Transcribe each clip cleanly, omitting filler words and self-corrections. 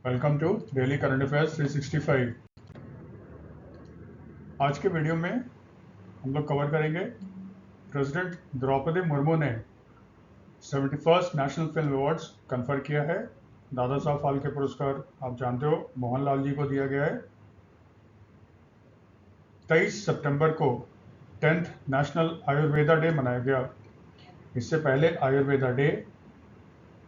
Welcome to daily current affairs 365। आज के video में हम लोग कवर करेंगे प्रेसिडेंट द्रौपदी मुर्मू ने 71st national film awards confer किया है। दादा साहब फाल्के पुरस्कार आप जानते हो मोहनलाल जी को दिया गया है। 23 सितंबर को 10th नेशनल आयुर्वेदा डे मनाया गया। इससे पहले आयुर्वेदा डे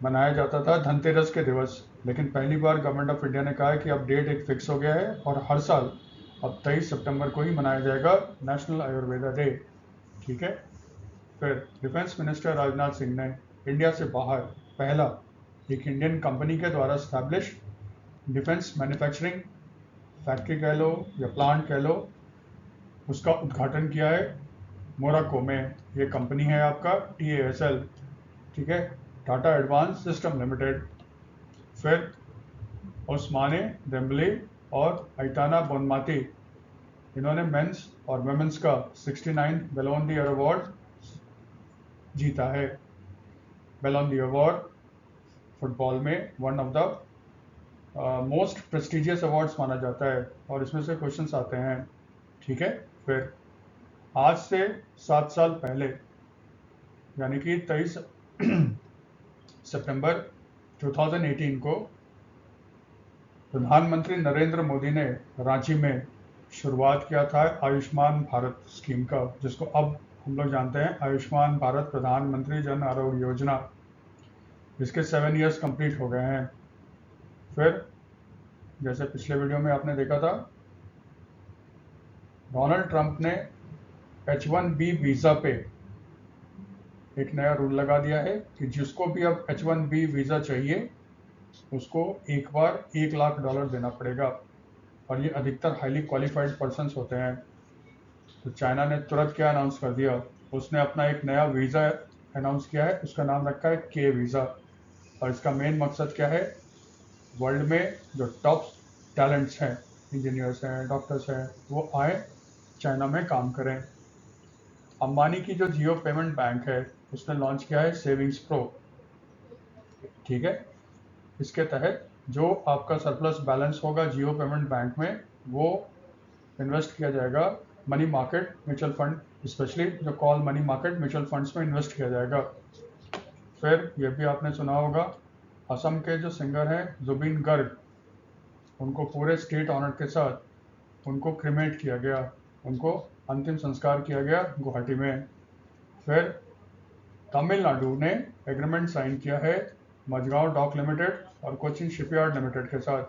मनाया जाता था धनतेरस के दिवस, लेकिन पहली बार गवर्नमेंट ऑफ इंडिया ने कहा है कि अब डेट एक फिक्स हो गया है और हर साल अब 23 सितंबर को ही मनाया जाएगा नेशनल आयुर्वेदा डे। ठीक है। फिर डिफेंस मिनिस्टर राजनाथ सिंह ने इंडिया से बाहर पहला एक इंडियन कंपनी के द्वारा स्टैब्लिश डिफेंस मैन्युफैक्चरिंग फैक्ट्री कह लो या प्लांट कह लो, उसका उद्घाटन किया है मोराको में। ये कंपनी है आपका TASL, ठीक है, टाटा एडवांस सिस्टम लिमिटेड। फिर ओस्माने डेम्बले और अइताना बोनमाती, इन्होंने मेंस और वुमेन्स का 69 बैलोन डी अवार्ड जीता है। बैलोन डी अवार्ड फुटबॉल में one of the most prestigious awards माना जाता है और इसमें से क्वेश्चंस आते हैं। ठीक है। फिर आज से 7 साल पहले यानी कि 23 सितंबर 2018 को प्रधानमंत्री नरेंद्र मोदी ने रांची में शुरुआत किया था आयुष्मान भारत स्कीम का, जिसको अब हम लोग जानते हैं आयुष्मान भारत प्रधानमंत्री जन आरोग्य योजना। इसके 7 इयर्स कंप्लीट हो गए हैं। फिर जैसे पिछले वीडियो में आपने देखा था, डोनाल्ड ट्रंप ने H1B वीज़ा पे एक नया रूल लगा दिया है कि जिसको भी अब H1B वीज़ा चाहिए उसको एक बार $1 लाख देना पड़ेगा और ये अधिकतर हाईली क्वालिफाइड पर्सन्स होते हैं। तो चाइना ने तुरंत क्या अनाउंस कर दिया, उसने अपना एक नया वीज़ा अनाउंस किया है, उसका नाम रखा है K वीज़ा। और इसका मेन मकसद क्या है, वर्ल्ड में जो टॉप टैलेंट्स हैं, इंजीनियर्स हैं, डॉक्टर्स हैं, वो आए चाइना में काम करें। अंबानी की जो जियो पेमेंट बैंक है उसने लॉन्च किया है सेविंग्स प्रो। ठीक है। इसके तहत जो आपका सरप्लस बैलेंस होगा जियो पेमेंट बैंक में वो इन्वेस्ट किया जाएगा money market mutual fund, specially जो call money market mutual funds में इन्वेस्ट किया जाएगा। फिर ये भी आपने सुना होगा, असम के जो सिंगर हैं जुबिन गर्ग, उनको पूरे स्टेट ऑनर के साथ उनको क्रिमेट किया गया, उनको अंतिम संस्कार किया गया गुवाहाटी में। फिर तमिलनाडु ने एग्रीमेंट साइन किया है मझगांव डॉक लिमिटेड और कोचिन शिपयार्ड लिमिटेड के साथ,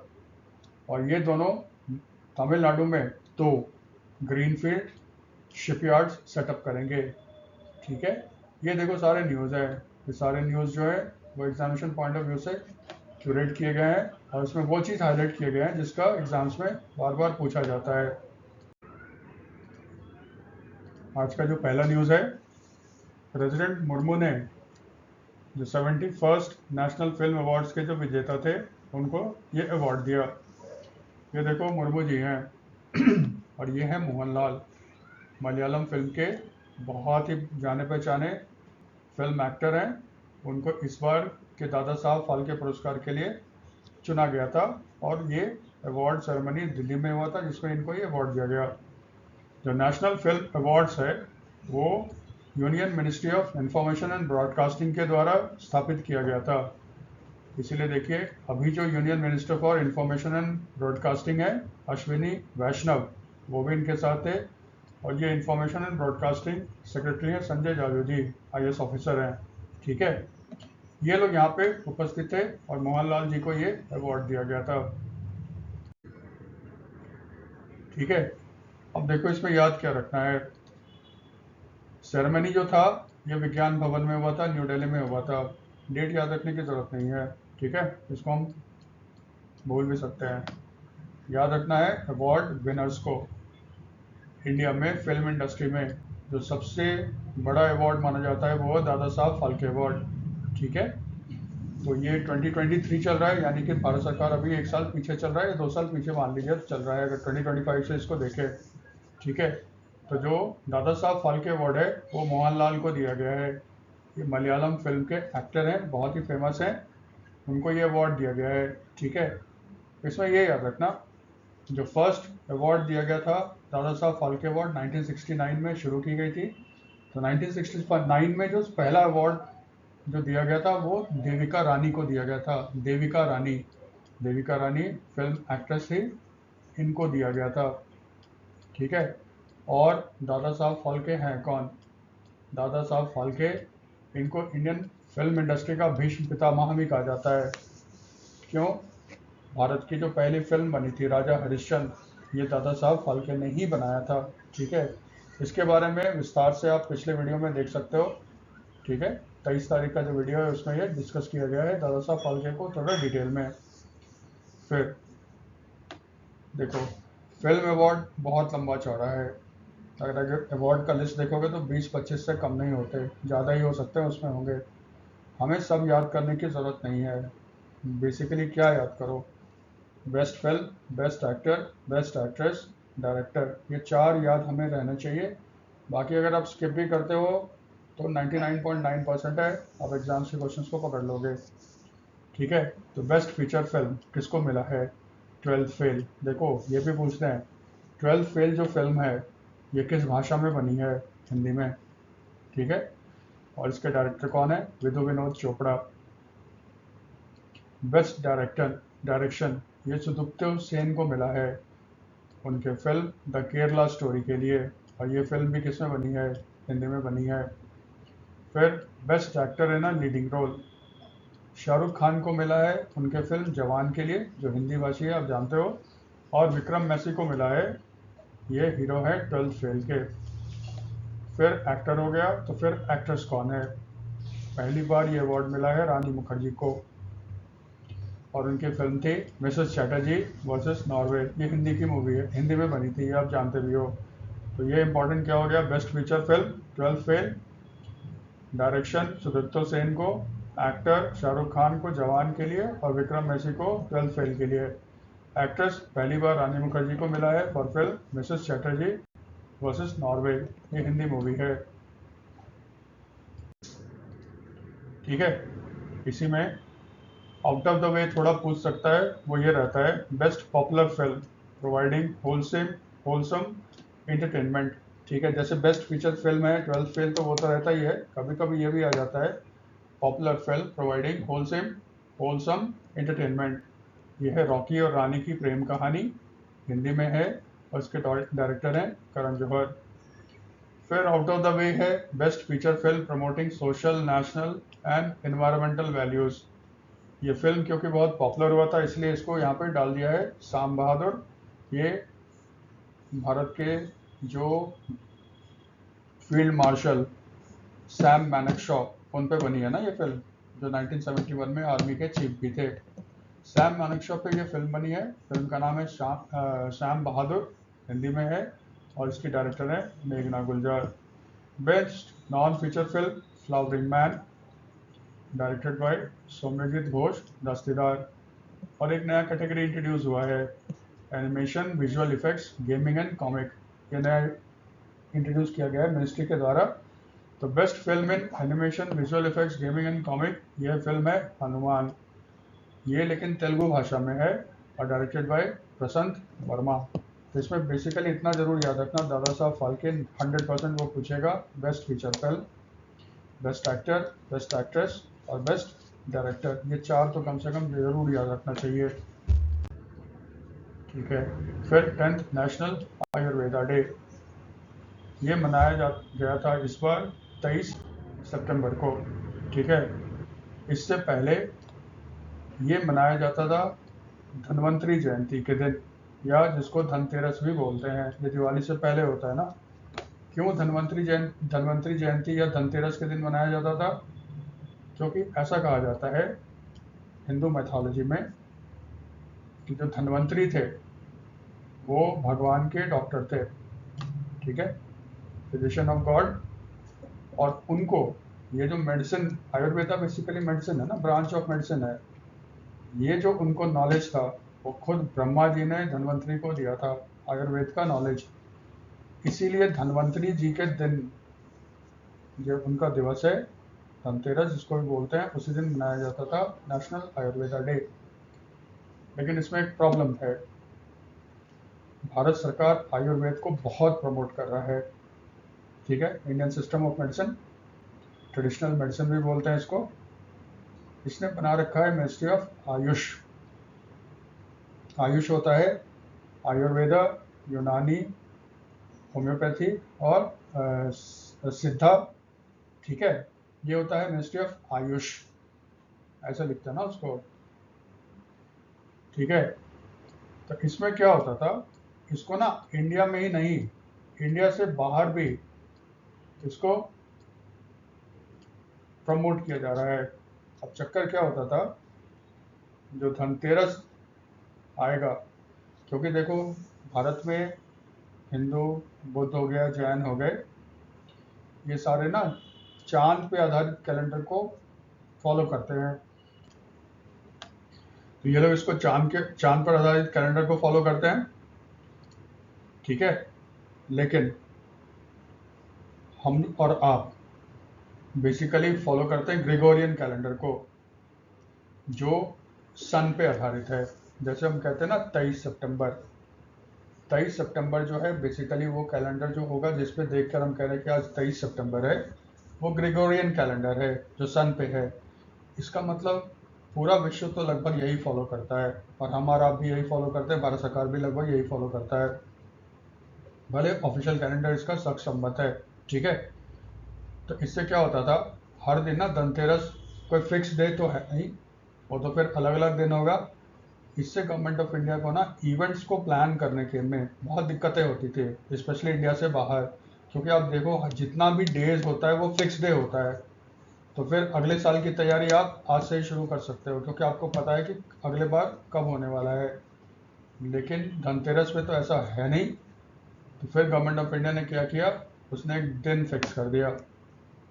और ये दोनों तमिलनाडु में 2 ग्रीनफील्ड शिपयार्ड्स सेटअप करेंगे। ठीक है। ये देखो सारे न्यूज़ है, ये सारे न्यूज़ जो है वो एग्जामिनेशन पॉइंट ऑफ व्यू से क्यूरेट किए गए हैं और इसमें वो चीज़ हाईलाइट किए गए हैं जिसका एग्जाम्स में बार बार पूछा जाता है। आज का जो पहला न्यूज़ है, प्रेसिडेंट मुर्मू ने जो 71st नेशनल फिल्म अवार्ड्स के जो विजेता थे उनको ये अवार्ड दिया। ये देखो मुर्मू जी हैं और ये हैं मोहनलाल, मलयालम फिल्म के बहुत ही जाने पहचाने फिल्म एक्टर हैं। उनको इस बार के दादा साहब फाल्के पुरस्कार के लिए चुना गया था और ये अवार्ड सेरेमनी दिल्ली में हुआ था जिसमें इनको ये अवार्ड दिया गया। जो नेशनल फिल्म अवार्ड्स है वो union ministry of information and broadcasting के द्वारा स्थापित किया गया था। इसीलिए देखिए अभी जो union minister for information and broadcasting है अश्विनी वैष्णव, वो भी इनके साथ थे। और ये इंफॉर्मेशन एंड ब्रॉडकास्टिंग सेक्रेटरी हैं संजय जाजू, IAS ऑफिसर हैं। ठीक है। ये लोग यहाँ पे उपस्थित थे और मोहनलाल जी को ये अवार्ड दिया गया था। ठीक है। अब देखो इसमें याद क्या रखना है, सेरेमनी जो था ये विज्ञान भवन में हुआ था, न्यू दिल्ली में हुआ था। डेट याद रखने की जरूरत नहीं है। ठीक है, इसको हम भूल भी सकते हैं। याद रखना है अवार्ड विनर्स को। इंडिया में फिल्म इंडस्ट्री में जो सबसे बड़ा अवार्ड माना जाता है वो है दादा साहब फाल्के अवार्ड। ठीक है। तो ये 2023 चल रहा है, यानी कि भारत सरकार अभी 1 साल पीछे चल रहा है या 2 साल पीछे मान लीजिए चल रहा है अगर 2025 से इसको देखें। ठीक है। तो जो दादा साहब फाल्के अवार्ड है वो मोहनलाल को दिया गया है। ये मलयालम फिल्म के एक्टर हैं, बहुत ही फेमस हैं, उनको ये अवार्ड दिया गया है। ठीक है। इसमें ये याद रखना, जो फर्स्ट अवार्ड दिया गया था दादा साहब फाल्के अवार्ड 1969 में शुरू की गई थी। तो 1969 में जो पहला अवार्ड जो दिया गया था वो देविका रानी को दिया गया था। देविका रानी फिल्म एक्ट्रेस थी, इनको दिया गया था। ठीक है। और दादा साहब फाल्के हैं कौन? दादा साहब फाल्के, इनको इंडियन फिल्म इंडस्ट्री का भीष्म पितामह भी कहा जाता है। क्यों? भारत की जो पहली फिल्म बनी थी राजा हरिश्चंद्र, ये दादा साहब फाल्के ने ही बनाया था। ठीक है। इसके बारे में विस्तार से आप पिछले वीडियो में देख सकते हो। ठीक है। 23 तारीख का जो वीडियो है उसमें ये डिस्कस किया गया है दादा साहब फाल्के को थोड़ा डिटेल में। फिर देखो, फिल्म अवार्ड बहुत लंबा चौड़ा है। अगर अवार्ड का लिस्ट देखोगे तो 20-25 से कम नहीं होते, ज़्यादा ही हो सकते हैं उसमें होंगे। हमें सब याद करने की ज़रूरत नहीं है। बेसिकली क्या याद करो? Best film, best actor, best actress, director, ये 4 याद हमें रहने चाहिए। बाकी अगर आप स्किप भी करते हो तो 99.9% है, आप एग्जाम्स के क्वेश्चंस को पकड़ लोगे। ठीक है। तो बेस्ट फीचर फिल्म किसको मिला है? 12th fail. देखो ये भी पूछते हैं, 12th फेल जो फिल्म है ये किस भाषा में बनी है? हिंदी में। ठीक है। और इसके डायरेक्टर कौन है? विधु विनोद चोपड़ा। बेस्ट डायरेक्शन ये सुदीप्तो सेन को मिला है, उनके फिल्म द केरला स्टोरी के लिए। और ये फिल्म भी किस में बनी है? हिंदी में बनी है। फिर बेस्ट एक्टर है ना लीडिंग रोल, शाहरुख खान को मिला है उनके फिल्म जवान के लिए, जो हिंदी भाषी है आप जानते हो। और विक्रम मैसी को मिला है, ये हीरो है 12th फेल के। फिर एक्टर हो गया, तो फिर एक्ट्रेस कौन है? पहली बार ये अवार्ड मिला है रानी मुखर्जी को, और उनकी फिल्म थी मिसेस चैटर्जी वर्सेस नॉर्वे। ये हिंदी की मूवी है, हिंदी में बनी थी, ये आप जानते भी हो। तो ये इंपॉर्टेंट क्या हो गया? Best feature film 12th fail, direction Sudipto Sen को, एक्टर शाहरुख खान को जवान के लिए, और विक्रम मैसी को 12th फेल के लिए। एक्ट्रेस पहली बार रानी मुखर्जी को मिला है for film Mrs Chatterjee versus Norway, ये हिंदी मूवी है। ठीक है। इसी में आउट ऑफ द वे थोड़ा पूछ सकता है, वो ये रहता है best popular film providing wholesome entertainment. ठीक है। जैसे बेस्ट फीचर फिल्म है 12th फेल, तो वो तो रहता ही है, कभी कभी ये भी आ जाता है popular film providing wholesome entertainment. यह है रॉकी और रानी की प्रेम कहानी, हिंदी में है, और इसके डायरेक्टर हैं करण जौहर। फिर आउट ऑफ द वे है best feature film promoting social, national and environmental values. ये फिल्म क्योंकि बहुत पॉपुलर हुआ था इसलिए इसको यहाँ पे डाल दिया है शाम बहादुर। ये भारत के जो फील्ड मार्शल सैम मैनेक्शॉ, उन पे बनी है ना ये फिल्म, जो 1971 में आर्मी के चीफ भी थे। सैम मानेकशॉ पे ये फिल्म बनी है। फिल्म का नाम है श्याम बहादुर, हिंदी में है, और इसकी डायरेक्टर है मेघना Gulzar. Best non feature film flowering man, directed by Soumyajit Ghosh Dastidar. और एक नया कैटेगरी इंट्रोड्यूस हुआ है, animation, visual effects, gaming and comic. ये नया इंट्रोड्यूस किया गया है मिनिस्ट्री के द्वारा। तो best film in animation, visual effects, gaming and comic, यह फिल्म है हनुमान। ये लेकिन तेलुगु भाषा में है और डायरेक्टेड बाय प्रसंत वर्मा। तो इसमें बेसिकली इतना जरूर याद रखना, दादा साहब फाल्के 100% वो पूछेगा best feature film, best actor, best actress और बेस्ट डायरेक्टर, ये 4 तो कम से कम जरूर याद रखना चाहिए। ठीक है। फिर 10th नेशनल आयुर्वेदा डे, ये मनाया गया था इस बार 23 सितंबर को। ठीक है। इससे पहले ये मनाया जाता था धन्वंतरी जयंती के दिन, या जिसको धनतेरस भी बोलते हैं, ये दिवाली से पहले होता है ना। क्यों धन्वंतरी जयंती या धनतेरस के दिन मनाया जाता था? क्योंकि ऐसा कहा जाता है हिंदू मैथोलॉजी में कि जो धन्वंतरी थे वो भगवान के डॉक्टर थे। ठीक है। Physician of God. और उनको ये जो मेडिसिन, आयुर्वेदा बेसिकली मेडिसिन है ना, ब्रांच ऑफ मेडिसिन है, ये जो उनको नॉलेज था वो खुद ब्रह्मा जी ने धन्वंतरी को दिया था, आयुर्वेद का नॉलेज। इसीलिए धन्वंतरी जी के दिन, जो उनका दिवस है धनतेरस जिसको भी बोलते हैं, उसी दिन मनाया जाता था नेशनल आयुर्वेदा डे। लेकिन इसमें एक प्रॉब्लम है, भारत सरकार आयुर्वेद को बहुत प्रमोट कर रहा है, ठीक है, Indian system of medicine, traditional medicine भी बोलते हैं इसको। इसने बना रखा है मिनिस्ट्री ऑफ आयुष। आयुष होता है आयुर्वेदा, यूनानी, होम्योपैथी और सिद्धा, ठीक है, ये होता है मिनिस्ट्री ऑफ आयुष, ऐसा लिखता है ना उसको, ठीक है। तो इसमें क्या होता था, इसको ना इंडिया में ही नहीं, इंडिया से बाहर भी इसको प्रमोट किया जा रहा है। अब चक्कर क्या होता था, जो धनतेरस आएगा, क्योंकि देखो भारत में हिंदू, बुद्ध हो गया, जैन हो गए, ये सारे ना चांद पे आधारित कैलेंडर को फॉलो करते हैं। तो ये लोग इसको चांद पर आधारित कैलेंडर को फॉलो करते हैं, ठीक है। लेकिन हम और आप बेसिकली फॉलो करते हैं ग्रेगोरियन कैलेंडर को, जो सन पे आधारित है। जैसे हम कहते हैं ना 23 सितंबर, 23 सितंबर जो है बेसिकली वो कैलेंडर जो होगा जिसपे देखकर हम कह रहे हैं कि आज 23 सितंबर है, वो ग्रेगोरियन कैलेंडर है जो सन पे है। इसका मतलब पूरा विश्व तो लगभग यही फॉलो करता है, और हमारा भी यही फॉलो करते हैं, भारत सरकार भी लगभग यही फॉलो करता है, भले ऑफिशियल कैलेंडर इसका सख्त सम्मत है, ठीक है। तो इससे क्या होता था, हर दिन ना धनतेरस कोई फिक्स डे तो है नहीं, वो तो फिर अलग अलग दिन होगा। इससे गवर्नमेंट ऑफ इंडिया को ना इवेंट्स को प्लान करने के में बहुत दिक्कतें होती थी, स्पेशली इंडिया से बाहर, क्योंकि आप देखो जितना भी डेज होता है वो फिक्स डे होता है। तो फिर अगले साल की तैयारी आप आज से ही शुरू कर सकते हो, क्योंकि आपको पता है कि अगले बार कब होने वाला है। लेकिन धनतेरस पे तो ऐसा है नहीं। तो फिर गवर्नमेंट ऑफ इंडिया ने क्या किया, उसने एक दिन फिक्स कर दिया,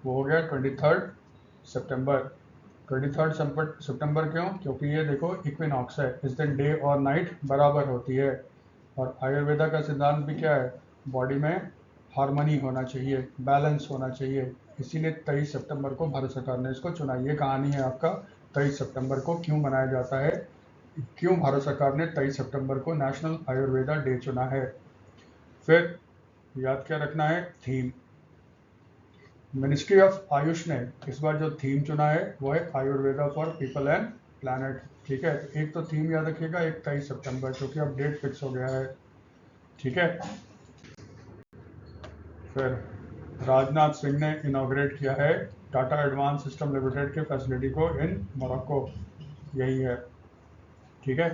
वो हो गया 23 सितंबर। 23 सितंबर क्यों, क्योंकि ये देखो इक्विनॉक्स है, इस दिन डे और नाइट बराबर होती है। और आयुर्वेदा का सिद्धांत भी क्या है, बॉडी में हार्मनी होना चाहिए, बैलेंस होना चाहिए। इसीलिए 23 सितंबर को भारत सरकार ने इसको चुना। ये कहानी है आपका 23 सितंबर को क्यों मनाया जाता है, क्यों भारत सरकार ने 23 सितंबर को नेशनल आयुर्वेदा डे चुना है। फिर याद क्या रखना है, थीम। मिनिस्ट्री ऑफ आयुष ने इस बार जो थीम चुना है वो है Ayurveda for people and planet, ठीक है। एक तो थीम याद रखिएगा, एक 23 सितंबर, क्योंकि अब डेट फिक्स हो गया है, ठीक है। फिर राजनाथ सिंह ने इनॉग्रेट किया है टाटा एडवांस सिस्टम लिमिटेड के फैसिलिटी को इन मोरक्को, यही है, ठीक है।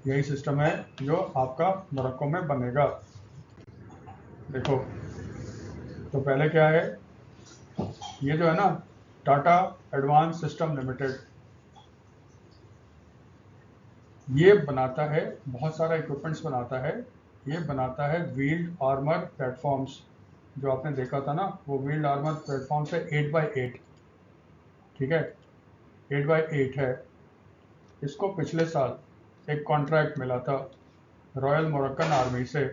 यही सिस्टम है जो आपका मोरक्को में बनेगा। देखो तो पहले क्या है, ये जो है ना टाटा एडवांस सिस्टम लिमिटेड, ये बनाता है बहुत सारा इक्विपमेंट्स बनाता है। ये बनाता है व्हील्ड आर्मर प्लेटफॉर्म्स, जो आपने देखा था ना, वो व्हील्ड आर्मर प्लेटफॉर्म्स है 8x8, ठीक है, 8x8 है। इसको पिछले साल एक कॉन्ट्रैक्ट मिला था रॉयल मोरक्कन आर्मी से,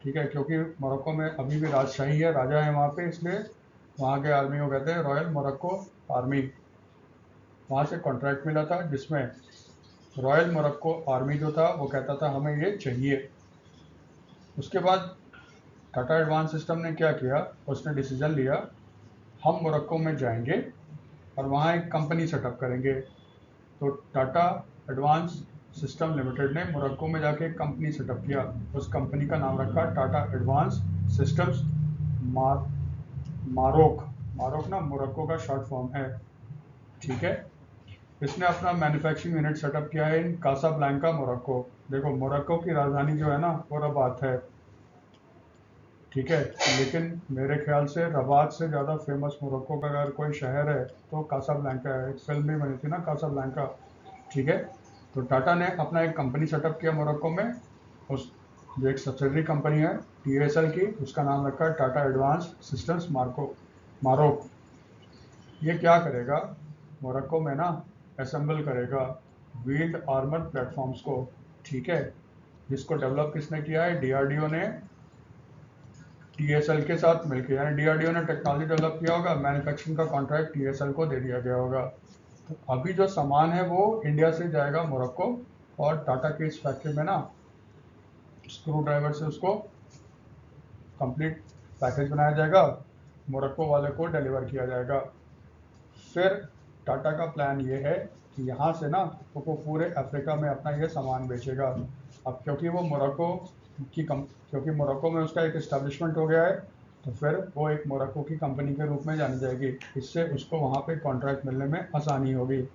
ठीक है, क्योंकि मोरक्को में अभी भी राजशाही है, राजा है वहाँ पे, इसलिए वहाँ के आर्मी को कहते हैं रॉयल मोरक्को आर्मी। वहाँ से कॉन्ट्रैक्ट मिला था जिसमें रॉयल मोरक्को आर्मी जो था वो कहता था हमें ये चाहिए। उसके बाद टाटा एडवांस सिस्टम ने क्या किया, उसने डिसीजन लिया हम मोरक्को में जाएंगे और वहाँ एक कंपनी सेटअप करेंगे। तो टाटा एडवांस सिस्टम लिमिटेड ने मोरक्को में जाके एक कंपनी सेटअप किया, उस कंपनी का नाम रखा टाटा एडवांस सिस्टम्स मारोक। मारोक ना मोरक्को का शॉर्ट फॉर्म है, ठीक है। इसने अपना मैन्युफैक्चरिंग यूनिट सेटअप किया है इन कासाब्लैंका मोरक्को। देखो मोरक्को की राजधानी जो है ना वो रबात है, ठीक है, लेकिन मेरे ख्याल से रबात से ज़्यादा फेमस मोरक्को का अगर कोई शहर है तो कासाब्लैंका है, एक फिल्म भी बनी थी ना कासाब्लैंका, ठीक है। तो टाटा ने अपना एक कंपनी सेटअप किया मोरक्को में, उस जो एक सब्सिडरी कंपनी है TSL की, उसका नाम रखा है टाटा एडवांस सिस्टम्स मारोक। ये क्या करेगा, मोरक्को में ना असेंबल करेगा व्हील्ड आर्मर प्लेटफॉर्म्स को, ठीक है, जिसको डेवलप किसने किया है, DRDO ने TSL के साथ मिलकर, यानी DRDO ने टेक्नोलॉजी डेवलप किया होगा, मैन्युफैक्चरिंग का कॉन्ट्रैक्ट TSL को दे दिया गया होगा। तो अभी जो सामान है वो इंडिया से जाएगा मोरक्को, और टाटा की इस फैक्ट्री में ना स्क्रू ड्राइवर से उसको कंप्लीट पैकेज बनाया जाएगा, मोरक्को वाले को डिलीवर किया जाएगा। फिर टाटा का प्लान ये है कि यहाँ से ना वो पूरे अफ्रीका में अपना ये सामान बेचेगा। अब क्योंकि वो मोरक्को क्योंकि मोरक्को में उसका एक इस्टेब्लिशमेंट हो गया है, तो फिर वो एक मोरक्को की कंपनी के रूप में जानी जाएगी। इससे उसको वहाँ पे कॉन्ट्रैक्ट मिलने में आसानी होगी।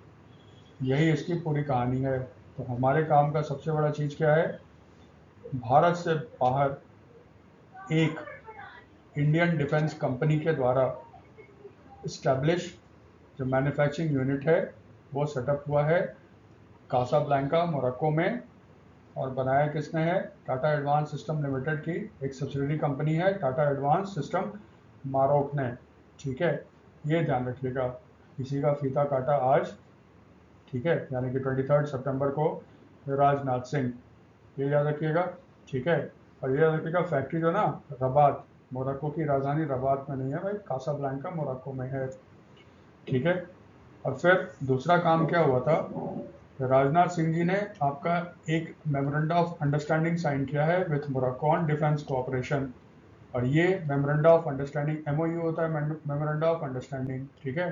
यही इसकी पूरी कहानी है। तो हमारे काम का सबसे बड़ा चीज़ क्या है? भारत से बाहर एक इंडियन डिफेंस कंपनी के द्वारा इस्टेब्लिश जो मैन्युफैक्चरिंग यूनिट है वो सेटअप हुआ है कासाब्लैंका मोरक्को में। और बनाया किसने है? टाटा एडवांस सिस्टम लिमिटेड की एक सब्सिडरी कंपनी है टाटा एडवांस सिस्टम मारोक ने। ठीक है, ये ध्यान रखिएगा। इसी का फीता काटा आज, ठीक है, यानी कि 23 सितंबर को राजनाथ सिंह, ये याद रखिएगा। ठीक है, और ये याद रखिएगा फैक्ट्री जो ना रबात, मोरक्को की राजधानी रबात में नहीं है भाई, कासाब्लैंका मोरक्को में है। ठीक है, और फिर दूसरा काम क्या हुआ था? राजनाथ सिंह जी ने आपका एक मेमोरेंडम ऑफ अंडरस्टैंडिंग साइन किया है with Morocco on defence cooperation. और ये मेमोरेंडम ऑफ अंडरस्टैंडिंग एमओयू होता है, मेमोरेंडम ऑफ अंडरस्टैंडिंग। ठीक है,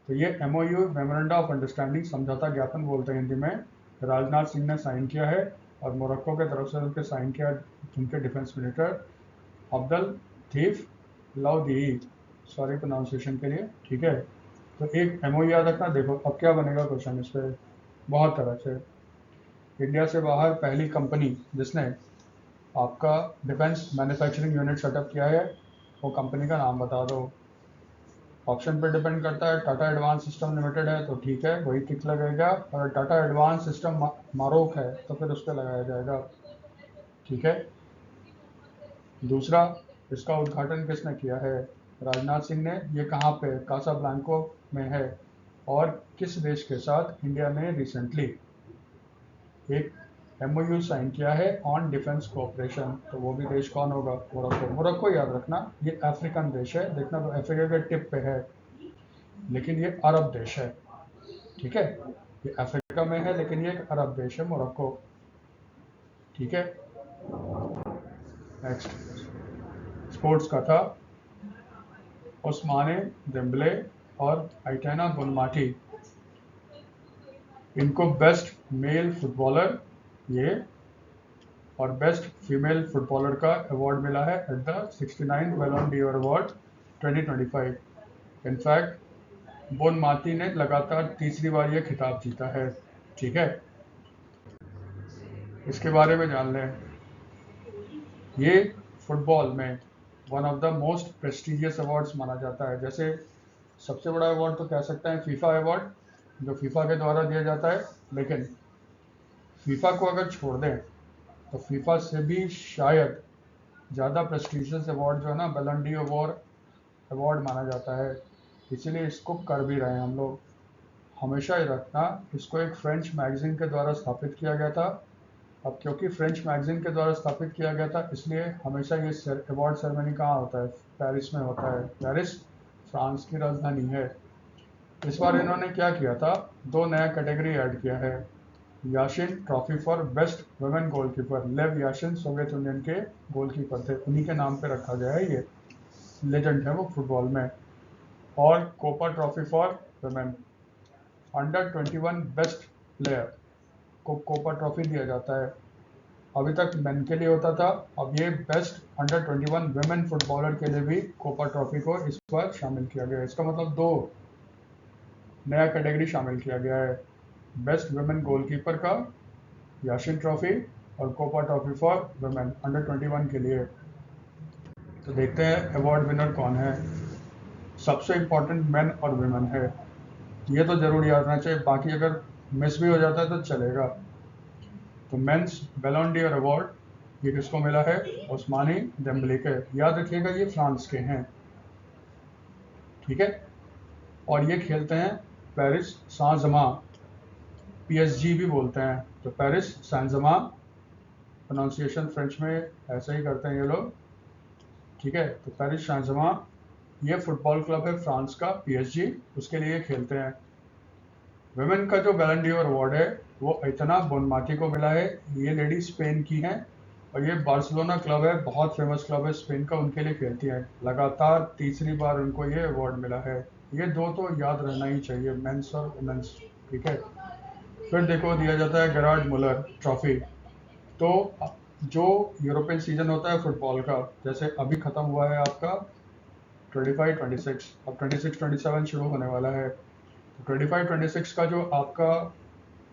तो ये एमओयू मेमोरेंडम ऑफ अंडरस्टैंडिंग समझौता ज्ञापन बोलते हैं हिंदी में, राजनाथ सिंह ने साइन किया है। और मोरक्को के तरफ से उनके साइन किया उनके defence minister Abdul Latif Laudi, sorry pronunciation के लिए। ठीक है, तो एक एमओयू याद रखना। देखो अब क्या बनेगा क्वेश्चन इस पर, बहुत तरह से। इंडिया से बाहर पहली कंपनी जिसने आपका डिफेंस मैन्युफैक्चरिंग यूनिट सेटअप किया है, वो कंपनी का नाम बता दो। ऑप्शन पर डिपेंड करता है। टाटा एडवांस सिस्टम लिमिटेड है तो ठीक है, वही टिक लगेगा। और टाटा एडवांस सिस्टम मारोक है तो फिर उस पर लगाया जाएगा। ठीक है, दूसरा, इसका उद्घाटन किसने किया है? राजनाथ सिंह ने। ये कहाँ पे? कासाब्लैंको में है। और किस देश के साथ इंडिया ने रिसेंटली एक एमओयू साइन किया है ऑन डिफेंस कोऑपरेशन? तो वो भी देश कौन होगा? मोरक्को। मोरक्को याद रखना, ये अफ्रीकन देश है, देखना तो अफ्रीका के टिप पे है, लेकिन ये अरब देश है। ठीक है, ये अफ्रीका में है लेकिन ये एक अरब देश है मोरक्को। ठीक है, नेक्स्ट स्पोर्ट्स का था ओस्माने डेम्बले और आइटेना बोनमाटी, इनको बेस्ट मेल फुटबॉलर ये और बेस्ट फीमेल फुटबॉलर का अवार्ड मिला है एट द 69 बैलन डी'ओर अवार्ड 2025। इनफैक्ट बोनमाती ने लगातार तीसरी बार ये खिताब जीता है। ठीक है, इसके बारे में जान लें। ये फुटबॉल में one of the most prestigious awards माना जाता है। जैसे सबसे बड़ा अवार्ड तो कह सकते हैं फीफा अवार्ड, जो फीफा के द्वारा दिया जाता है, लेकिन फीफा को अगर छोड़ दें तो फीफा से भी शायद ज़्यादा प्रेस्टिजियस अवार्ड जो है ना बैलन डी अवार्ड माना जाता है। इसीलिए इसको कर भी रहे हैं हम लोग। हमेशा ही रखना, इसको एक फ्रेंच मैगजीन के द्वारा स्थापित किया गया था। अब क्योंकि फ्रेंच मैगजीन के द्वारा स्थापित किया गया था, इसलिए हमेशा ये अवार्ड सेरेमनी कहाँ होता है? पेरिस में होता है। पेरिस फ्रांस की राजधानी है। इस बार इन्होंने क्या किया था? दो नया कैटेगरी ऐड किया है। Yashin trophy for best women goalkeeper. Lev Yashin Soviet union के गोलकीपर थे, उन्हीं के नाम पे रखा गया है। ये लेजेंड है वो फुटबॉल में। और Kopa trophy for women. Under 21 best player को कोपा ट्रॉफी दिया जाता है। अभी तक मेन के लिए होता था, अब ये बेस्ट अंडर 21 वुमेन फुटबॉलर के लिए भी कोपा ट्रॉफी को इस बार शामिल किया गया है। इसका मतलब दो नया कैटेगरी शामिल किया गया है, बेस्ट वुमेन गोलकीपर का याशिन ट्रॉफी और Kopa trophy for women under 21 के लिए। तो देखते हैं अवार्ड विनर कौन है। सबसे इम्पोर्टेंट मेन और वुमेन है, ये तो जरूर याद रहना चाहिए, बाकी अगर मिस भी हो जाता है तो चलेगा। तो मेंस बैलन डी'ओर अवार्ड ये किसको मिला है? ओस्मानी डेम्बले के। याद रखिएगा ये फ्रांस के हैं। ठीक है, और ये खेलते हैं पेरिस सां-जर्में, पीएसजी भी बोलते हैं, तो पेरिस सैन-जर्में, प्रोनाउंसिएशन फ्रेंच में ऐसे ही करते हैं ये लोग। ठीक है, तो पेरिस सैन-जर्में ये फुटबॉल क्लब है फ्रांस का, पीएसजी, उसके लिए खेलते हैं। वुमेन का जो बैलन डी'ओर अवार्ड है वो इतना बोनमाती को मिला है। ये लेडी स्पेन की हैं और ये बार्सिलोना क्लब है, बहुत फेमस क्लब है स्पेन का, उनके लिए खेलती हैं। लगातार तीसरी बार उनको ये अवार्ड मिला है। ये दो तो याद रहना ही चाहिए, मेंस और वुमेन्स। ठीक है। फिर देखो दिया जाता है गेरार्ड मुलर ट्रॉफी। तो जो यूरोपियन सीजन होता है फुटबॉल का, जैसे अभी खत्म हुआ है आपका 25-26, अब 26-27 शुरू होने वाला है। तो 25-26 का जो आपका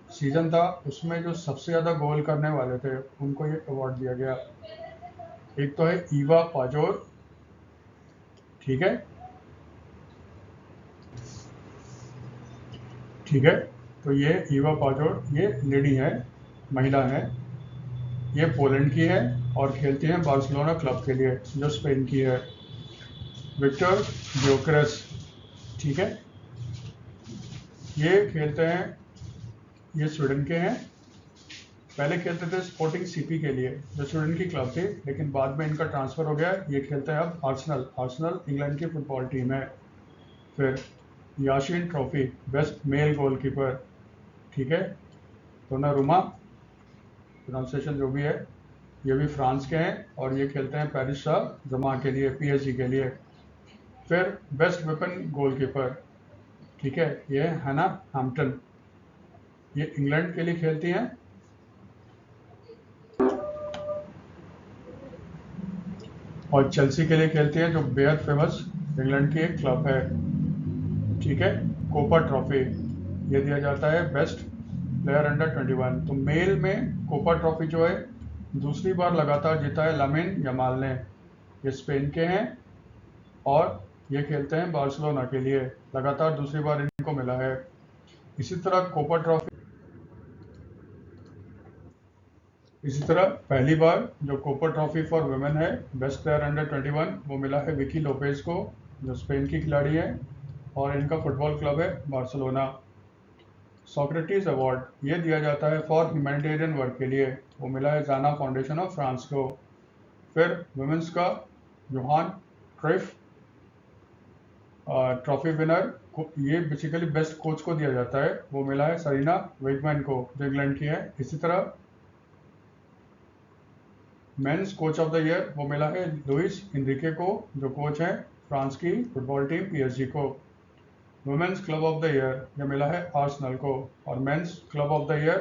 सीजन था उसमें जो सबसे ज़्यादा गोल करने वाले थे उनको ये अवार्ड दिया गया। एक तो है ईवा पाजोर, ठीक है, ठीक है। तो ये ईवा पाजोर, ये लेडी है, महिला है, ये पोलैंड की है और खेलती हैं बार्सिलोना क्लब के लिए जो स्पेन की है। विक्टर ग्योकेरेस, ठीक है, ये खेलते हैं, ये स्वीडन के हैं। पहले खेलते थे स्पोर्टिंग सीपी के लिए जो स्वीडन की क्लब थी, लेकिन बाद में इनका ट्रांसफर हो गया। ये खेलते हैं अब आर्सेनल, आर्सेनल इंग्लैंड की फुटबॉल टीम है। फिर Yashin trophy best male goalkeeper, ठीक है, दोनारुमा, प्रोनाउंसिएशन जो भी है, ये भी फ्रांस के हैं और ये खेलते हैं पेरिस जमा के लिए, पीएसजी के लिए। फिर बेस्ट वेपन गोलकीपर, ठीक है, ये हैना हैम्पटन, ये इंग्लैंड के लिए खेलती हैं। और चेल्सी के लिए खेलती है जो बेहद फेमस इंग्लैंड की एक क्लब है। ठीक है। कोपा ट्रॉफी ये दिया जाता है बेस्ट प्लेयर अंडर 21। तो मेल में कोपा ट्रॉफी जो है दूसरी बार लगातार जीता है लामिन यमाल ने। ये स्पेन के हैं और ये खेलते हैं बार्सिलोना के लिए, लगातार दूसरी बार इनको मिला है। इसी तरह कोपा ट्रॉफी, इसी तरह पहली बार जो कोपा ट्रॉफी फॉर वुमेन है बेस्ट प्लेयर अंडर 21 वो मिला है विकी लोपेज को, जो स्पेन की खिलाड़ी है और इनका फुटबॉल क्लब है बार्सिलोना। सोक्रेटिस अवार्ड ये दिया जाता है फॉर ह्यूमैनिटेरियन वर्क के लिए, वो मिला है जाना फाउंडेशन ऑफ फ्रांस को। फिर वुमेन्स का जोहान क्राइफ ट्रॉफी विनर को, ये बेसिकली बेस्ट कोच को दिया जाता है, वो मिला है सरीना वेगमैन को जो इंग्लैंड की है। इसी तरह men's coach of the year वो मिला है लुइस इनरिके को जो कोच है फ्रांस की फुटबॉल टीम पीएसजी को। Women's club of the year ये मिला है आर्सेनल को और men's club of the year